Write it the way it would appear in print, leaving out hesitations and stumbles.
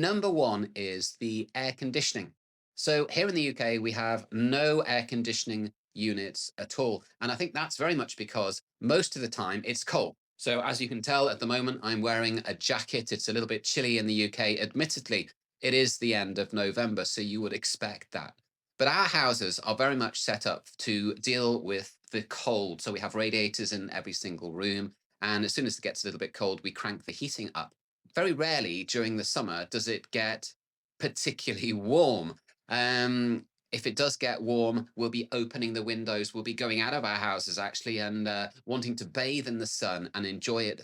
Number one is the air conditioning. So here in the UK, we have no air conditioning units at all. And I think that's very much because most of the time it's cold. So as you can tell at the moment, I'm wearing a jacket. It's a little bit chilly in the UK. Admittedly, it is the end of November, so you would expect that. But our houses are very much set up to deal with the cold. So we have radiators in every single room. And as soon as it gets a little bit cold, we crank the heating up. Very rarely during the summer does it get particularly warm. If it does get warm, we'll be opening the windows, we'll be going out of our houses actually and wanting to bathe in the sun and enjoy it